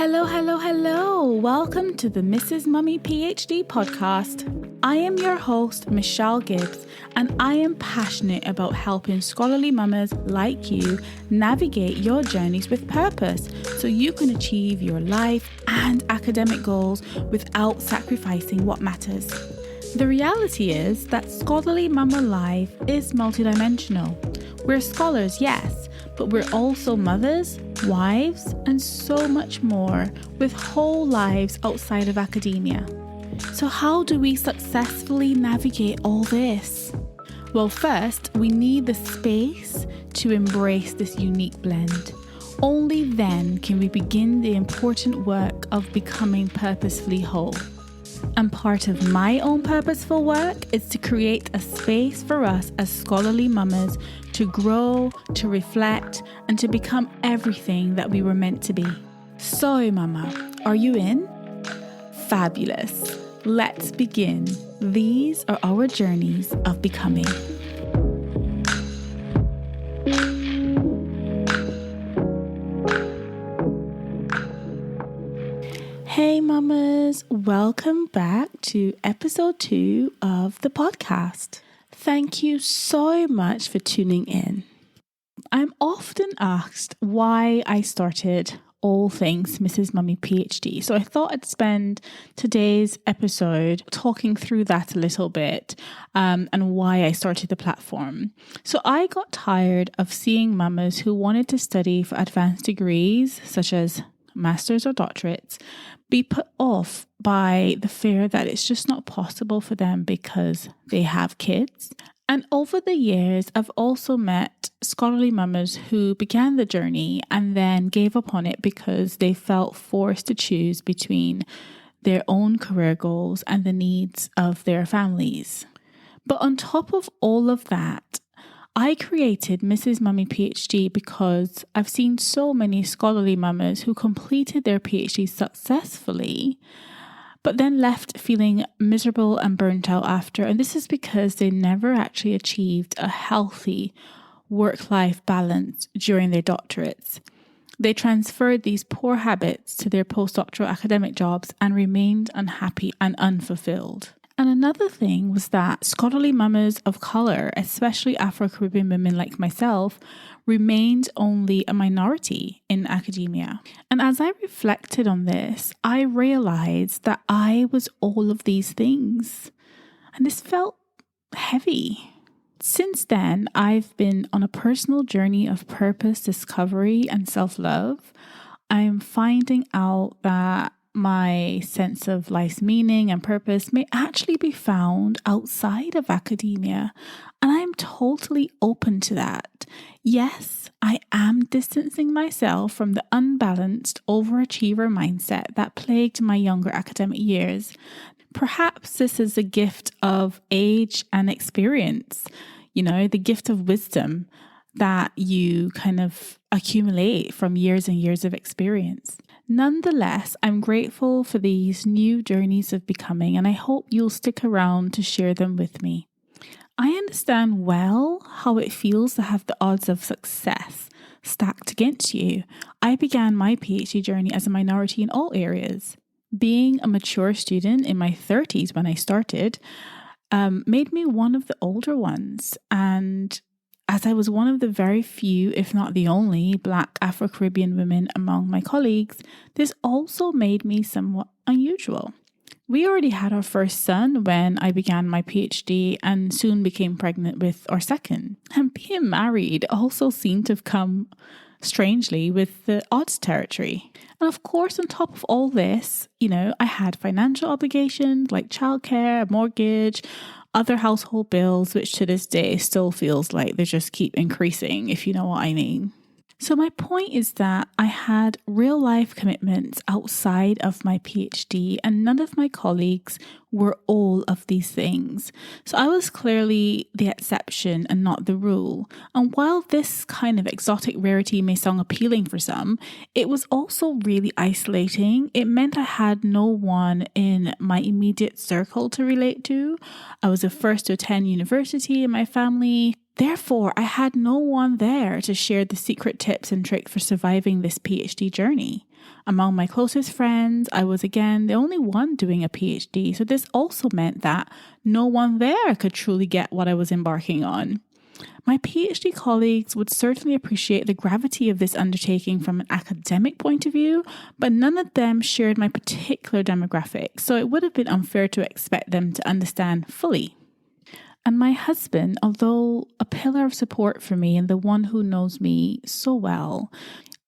Hello, hello, hello. Welcome to the Mrs. Mummy PhD podcast. I am your host, Michelle Gibbs, and I am passionate about helping scholarly mamas like you navigate your journeys with purpose so you can achieve your life and academic goals without sacrificing what matters. The reality is that scholarly mama life is multidimensional. We're scholars, yes, but we're also mothers, wives, and so much more with whole lives outside of academia. So how do we successfully navigate all this? Well, first, we need the space to embrace this unique blend. Only then can we begin the important work of becoming purposefully whole. And part of my own purposeful work is to create a space for us as scholarly mamas to grow, to reflect, and to become everything that we were meant to be. So, mama, are you in? Fabulous. Let's begin. These are our journeys of becoming. Hey mamas, welcome back to episode 2 of the podcast. Thank you so much for tuning in. I'm often asked why I started all things Mrs. Mummy PhD. So I thought I'd spend today's episode talking through that a little bit and why I started the platform. So I got tired of seeing mamas who wanted to study for advanced degrees such as masters or doctorates be put off by the fear that it's just not possible for them because they have kids. And over the years, I've also met scholarly mamas who began the journey and then gave up on it because they felt forced to choose between their own career goals and the needs of their families. But on top of all of that, I created Mrs. Mummy PhD because I've seen so many scholarly mamas who completed their PhD successfully, but then left feeling miserable and burnt out after. And this is because they never actually achieved a healthy work-life balance during their doctorates. They transferred these poor habits to their postdoctoral academic jobs and remained unhappy and unfulfilled. And another thing was that scholarly mamas of colour, especially Afro-Caribbean women like myself, remained only a minority in academia. And as I reflected on this, I realised that I was all of these things. And this felt heavy. Since then, I've been on a personal journey of purpose, discovery, and self-love. I am finding out that my sense of life's meaning and purpose may actually be found outside of academia, and I'm totally open to that. Yes, I am distancing myself from the unbalanced overachiever mindset that plagued my younger academic years. Perhaps this is a gift of age and experience, the gift of wisdom that you kind of accumulate from years and years of experience. Nonetheless, I'm grateful for these new journeys of becoming, and I hope you'll stick around to share them with me. I understand well how it feels to have the odds of success stacked against you. I began my PhD journey as a minority in all areas. Being a mature student in my 30s when I started made me one of the older ones, and as I was one of the very few, if not the only, Black Afro-Caribbean women among my colleagues, this also made me somewhat unusual. We already had our first son when I began my PhD and soon became pregnant with our second. And being married also seemed to have come strangely with the odds territory. And of course, on top of all this, I had financial obligations like childcare, mortgage, other household bills, which to this day still feels like they just keep increasing, if you know what I mean. So my point is that I had real life commitments outside of my PhD, and none of my colleagues were all of these things. So I was clearly the exception and not the rule. And while this kind of exotic rarity may sound appealing for some, it was also really isolating. It meant I had no one in my immediate circle to relate to. I was the first to attend university in my family. Therefore, I had no one there to share the secret tips and tricks for surviving this PhD journey. Among my closest friends, I was again the only one doing a PhD, so this also meant that no one there could truly get what I was embarking on. My PhD colleagues would certainly appreciate the gravity of this undertaking from an academic point of view, but none of them shared my particular demographic, so it would have been unfair to expect them to understand fully. And my husband, although a pillar of support for me and the one who knows me so well,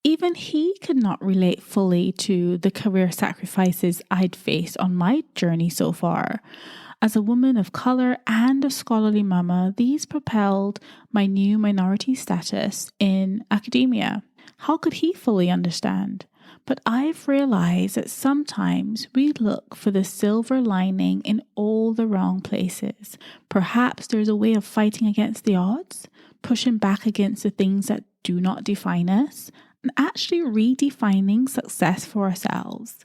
even he could not relate fully to the career sacrifices I'd faced on my journey so far. As a woman of colour and a scholarly mama, these propelled my new minority status in academia. How could he fully understand? But I've realised that sometimes we look for the silver lining in all the wrong places. Perhaps there's a way of fighting against the odds, pushing back against the things that do not define us, and actually redefining success for ourselves.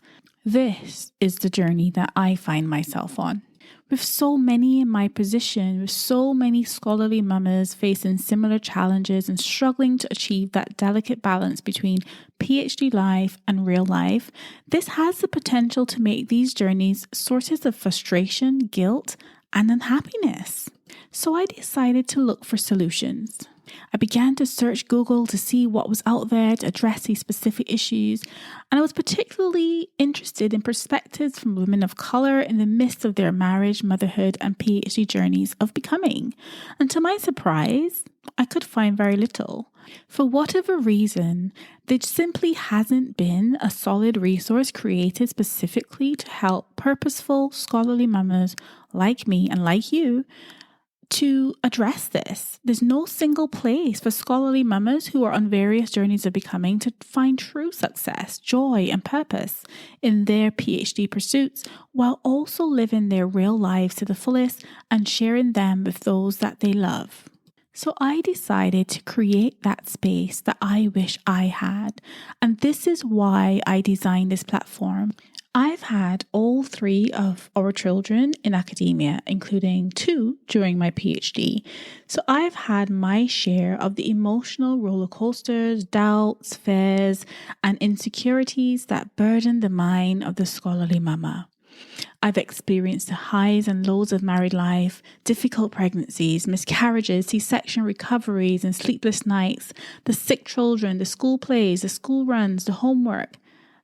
This is the journey that I find myself on. With so many in my position, with so many scholarly mamas facing similar challenges and struggling to achieve that delicate balance between PhD life and real life, this has the potential to make these journeys sources of frustration, guilt, and unhappiness. So I decided to look for solutions. I began to search Google to see what was out there to address these specific issues, and I was particularly interested in perspectives from women of colour in the midst of their marriage, motherhood, and PhD journeys of becoming. And to my surprise, I could find very little. For whatever reason, there simply hasn't been a solid resource created specifically to help purposeful, scholarly mamas like me and like you to address this. There's no single place for scholarly mamas who are on various journeys of becoming to find true success, joy, and purpose in their PhD pursuits, while also living their real lives to the fullest and sharing them with those that they love. So I decided to create that space that I wish I had, and this is why I designed this platform. I've had all 3 of our children in academia, including 2 during my PhD. So I've had my share of the emotional roller coasters, doubts, fears, and insecurities that burden the mind of the scholarly mama. I've experienced the highs and lows of married life, difficult pregnancies, miscarriages, C-section recoveries, and sleepless nights, the sick children, the school plays, the school runs, the homework.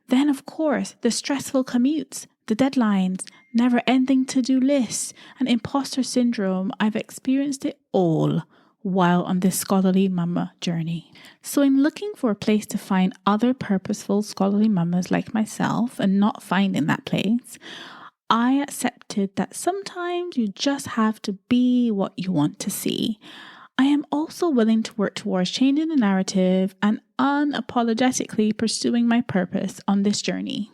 Then, of course, the stressful commutes, the deadlines, never-ending to-do lists, and imposter syndrome. I've experienced it all while on this scholarly mama journey. So in looking for a place to find other purposeful scholarly mamas like myself and not finding that place, I accepted that sometimes you just have to be what you want to see. I am also willing to work towards changing the narrative and unapologetically pursuing my purpose on this journey.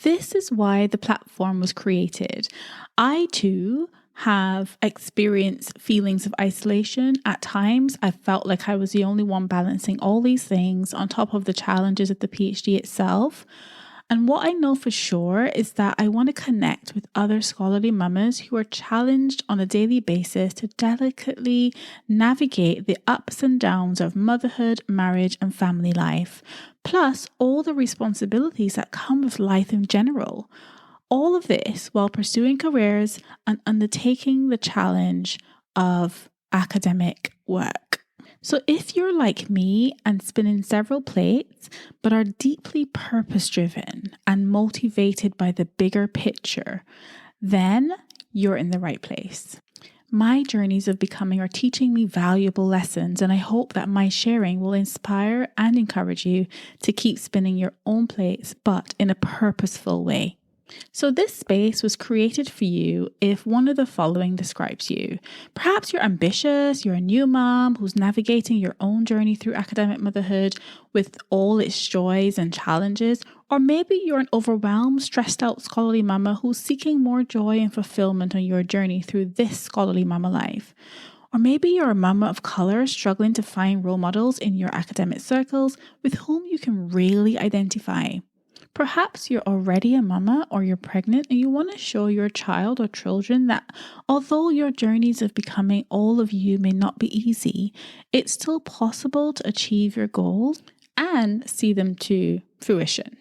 This is why the platform was created. I too have experienced feelings of isolation. At times, I felt like I was the only one balancing all these things on top of the challenges of the PhD itself. And what I know for sure is that I want to connect with other scholarly mamas who are challenged on a daily basis to delicately navigate the ups and downs of motherhood, marriage, and family life, plus all the responsibilities that come with life in general. All of this while pursuing careers and undertaking the challenge of academic work. So if you're like me and spinning several plates, but are deeply purpose-driven and motivated by the bigger picture, then you're in the right place. My journeys of becoming are teaching me valuable lessons, and I hope that my sharing will inspire and encourage you to keep spinning your own plates, but in a purposeful way. So this space was created for you if one of the following describes you. Perhaps you're ambitious, you're a new mom who's navigating your own journey through academic motherhood with all its joys and challenges, or maybe you're an overwhelmed, stressed out scholarly mama who's seeking more joy and fulfillment on your journey through this scholarly mama life. Or maybe you're a mama of color struggling to find role models in your academic circles with whom you can really identify. Perhaps you're already a mama or you're pregnant and you want to show your child or children that although your journeys of becoming all of you may not be easy, it's still possible to achieve your goals and see them to fruition.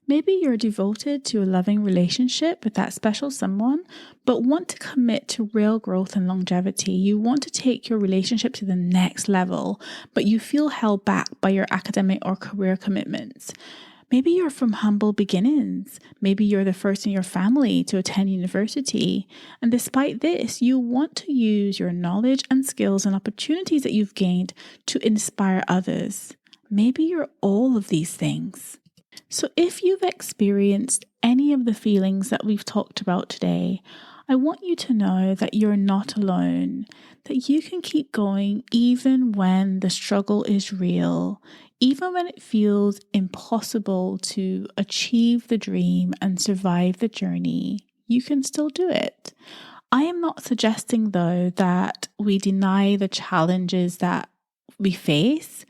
Maybe you're devoted to a loving relationship with that special someone, but want to commit to real growth and longevity. You want to take your relationship to the next level, but you feel held back by your academic or career commitments. Maybe you're from humble beginnings. Maybe you're the first in your family to attend university. And despite this, you want to use your knowledge and skills and opportunities that you've gained to inspire others. Maybe you're all of these things. So if you've experienced any of the feelings that we've talked about today, I want you to know that you're not alone, that you can keep going even when the struggle is real, even when it feels impossible to achieve the dream and survive the journey. You can still do it. I am not suggesting, though, that we deny the challenges that we face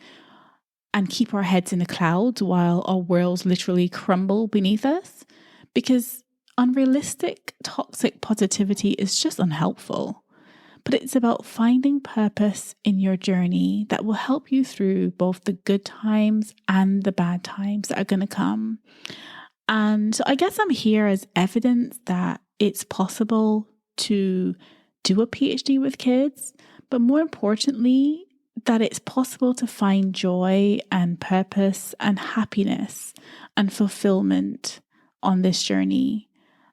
and keep our heads in the clouds while our worlds literally crumble beneath us, because unrealistic, toxic positivity is just unhelpful. But it's about finding purpose in your journey that will help you through both the good times and the bad times that are going to come. And so I guess I'm here as evidence that it's possible to do a PhD with kids, but more importantly, that it's possible to find joy and purpose and happiness and fulfillment on this journey.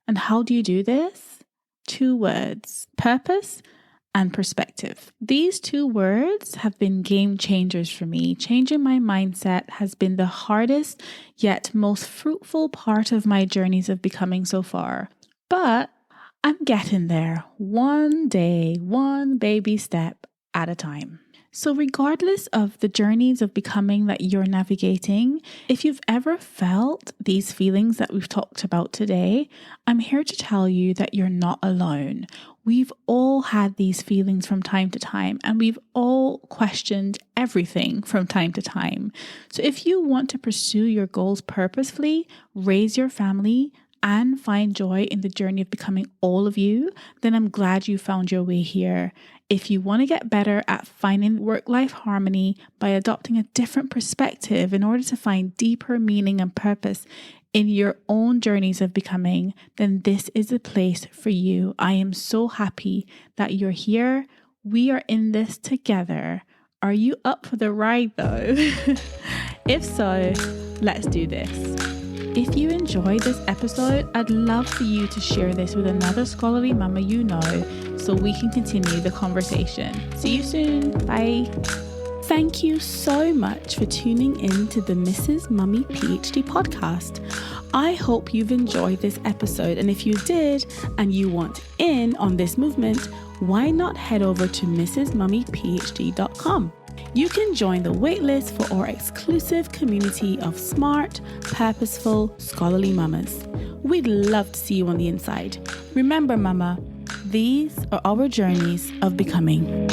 And how do you do this? 2 words: purpose and perspective. These 2 words have been game changers for me. Changing my mindset has been the hardest yet most fruitful part of my journeys of becoming so far. But I'm getting there, one day, one baby step at a time. So regardless of the journeys of becoming that you're navigating, if you've ever felt these feelings that we've talked about today, I'm here to tell you that you're not alone. We've all had these feelings from time to time, and we've all questioned everything from time to time. So if you want to pursue your goals purposefully, raise your family, and find joy in the journey of becoming all of you, then I'm glad you found your way here. If you want to get better at finding work-life harmony by adopting a different perspective in order to find deeper meaning and purpose in your own journeys of becoming, then this is a place for you. I am so happy that you're here. We are in this together. Are you up for the ride though? If so, let's do this. If you enjoyed this episode, I'd love for you to share this with another scholarly mama you know so we can continue the conversation. See you soon. Bye. Thank you so much for tuning in to the Mrs. Mummy PhD podcast. I hope you've enjoyed this episode, and if you did and you want in on this movement, why not head over to mrsmummyphd.com. You can join the waitlist for our exclusive community of smart, purposeful, scholarly mamas. We'd love to see you on the inside. Remember, mama, these are our journeys of becoming.